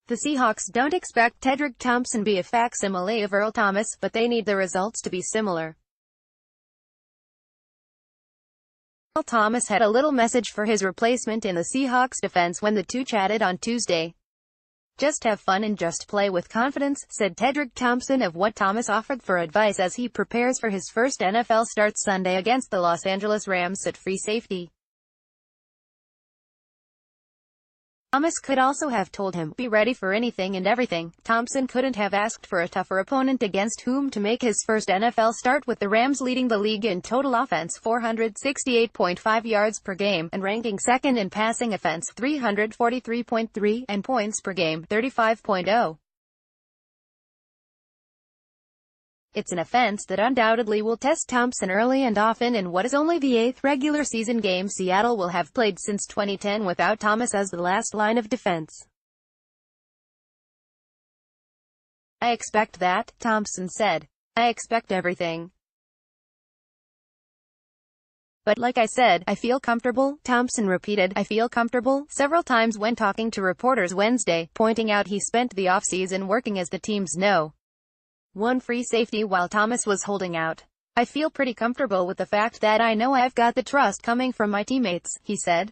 The Seahawks don't expect Tedrick Thompson be a facsimile of Earl Thomas, but they need the results to be similar. Earl Thomas had a little message for his replacement in the Seahawks defense when the two chatted on Tuesday. "Just have fun and just play with confidence," said Tedrick Thompson of what Thomas offered for advice as he prepares for his first NFL start Sunday against the Los Angeles Rams at free safety. Thomas could also have told him, "Be ready for anything and everything." Thompson couldn't have asked for a tougher opponent against whom to make his first NFL start, with the Rams leading the league in total offense 468.5 yards per game, and ranking second in passing offense 343.3, and points per game 35.0. It's an offense that undoubtedly will test Thompson early and often in what is only the 8th regular season game Seattle will have played since 2010 without Thomas as the last line of defense. "I expect that," Thompson said. "I expect everything. But like I said, I feel comfortable." Thompson repeated, "I feel comfortable," several times when talking to reporters Wednesday, pointing out he spent the offseason working as the team's No.1 free safety while Thomas was holding out. "I feel pretty comfortable with the fact that I know I've got the trust coming from my teammates," he said.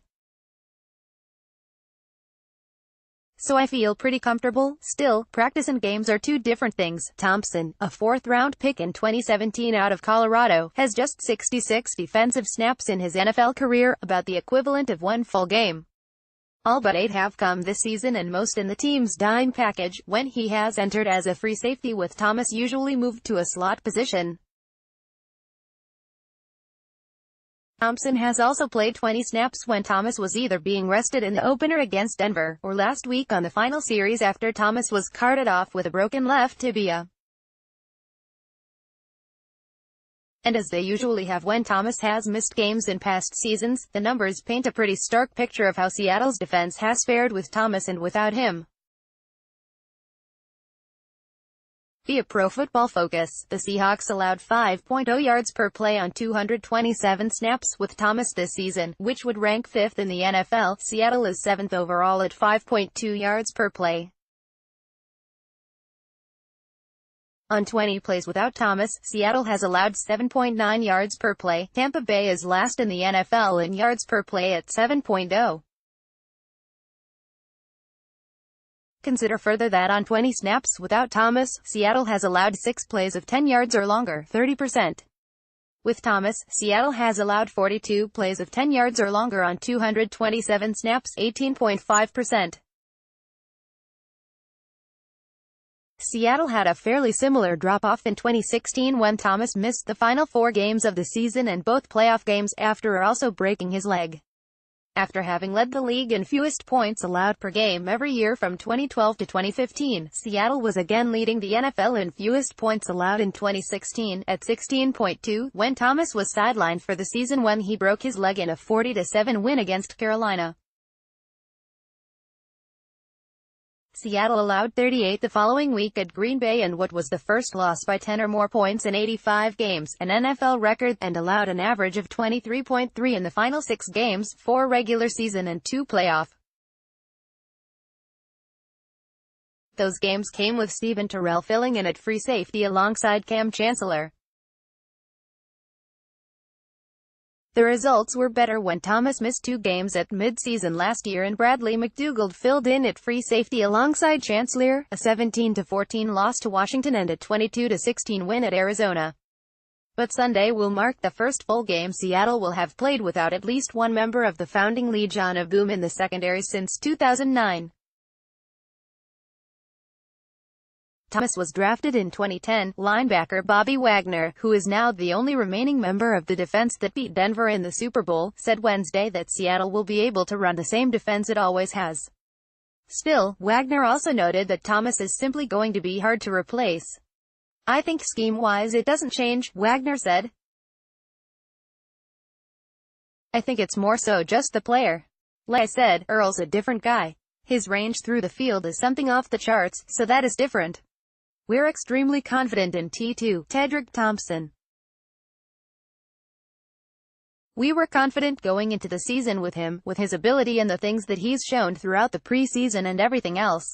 "So I feel pretty comfortable. Still, practice and games are two different things." Thompson, a fourth-round pick in 2017 out of Colorado, has just 66 defensive snaps in his NFL career, about the equivalent of one full game. All but 8 have come this season, and most in the team's dime package, when he has entered as a free safety, with Thomas usually moved to a slot position. Thompson has also played 20 snaps when Thomas was either being rested in the opener against Denver, or last week on the final series after Thomas was carted off with a broken left tibia. And as they usually have when Thomas has missed games in past seasons, the numbers paint a pretty stark picture of how Seattle's defense has fared with Thomas and without him. Via Pro Football Focus, the Seahawks allowed 5.0 yards per play on 227 snaps with Thomas this season, which would rank 5th in the NFL. Seattle is 7th overall at 5.2 yards per play. On 20 plays without Thomas, Seattle has allowed 7.9 yards per play. Tampa Bay is last in the NFL in yards per play at 7.0. Consider further that on 20 snaps without Thomas, Seattle has allowed 6 plays of 10 yards or longer, 30%. With Thomas, Seattle has allowed 42 plays of 10 yards or longer on 227 snaps, 18.5%. Seattle had a fairly similar drop-off in 2016 when Thomas missed the final 4 games of the season and both playoff games, after also breaking his leg. After having led the league in fewest points allowed per game every year from 2012 to 2015, Seattle was again leading the NFL in fewest points allowed in 2016, at 16.2, when Thomas was sidelined for the season when he broke his leg in a 40-7 win against Carolina. Seattle allowed 38 the following week at Green Bay in what was the first loss by 10 or more points in 85 games, an NFL record, and allowed an average of 23.3 in the final 6 games, 4 regular season and 2 playoff. Those games came with Stephen Terrell filling in at free safety alongside Cam Chancellor. The results were better when Thomas missed 2 games at mid-season last year and Bradley McDougald filled in at free safety alongside Chancellor, a 17-14 loss to Washington and a 22-16 win at Arizona. But Sunday will mark the first full game Seattle will have played without at least one member of the founding Legion of Boom in the secondary since 2009. Thomas was drafted in 2010. Linebacker Bobby Wagner, who is now the only remaining member of the defense that beat Denver in the Super Bowl, said Wednesday that Seattle will be able to run the same defense it always has. Still, Wagner also noted that Thomas is simply going to be hard to replace. "I think scheme-wise it doesn't change," Wagner said. "I think it's more so just the player. Like I said, Earl's a different guy. His range through the field is something off the charts, so that is different. We're extremely confident in T2, Tedrick Thompson. We were confident going into the season with him, with his ability and the things that he's shown throughout the preseason and everything else.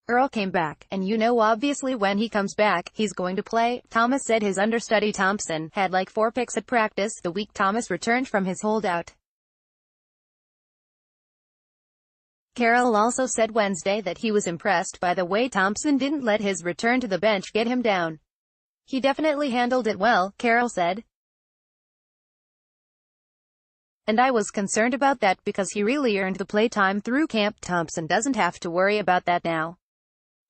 Earl came back, and obviously when he comes back, he's going to play, Thomas said. His understudy Thompson had like 4 picks at practice the week Thomas returned from his holdout. Carroll also said Wednesday that he was impressed by the way Thompson didn't let his return to the bench get him down. "He definitely handled it well," Carroll said. "And I was concerned about that because he really earned the playtime through camp. Thompson doesn't have to worry about that now."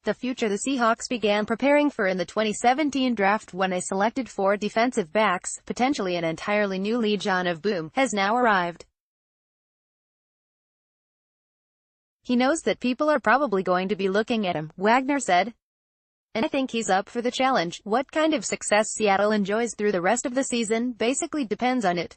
The future the Seahawks began preparing for in the 2017 draft when they selected 4 defensive backs, potentially an entirely new Legion of Boom, has now arrived. "He knows that people are probably going to be looking at him," Wagner said. "And I think he's up for the challenge. What kind of success Seattle enjoys through the rest of the season basically depends on it.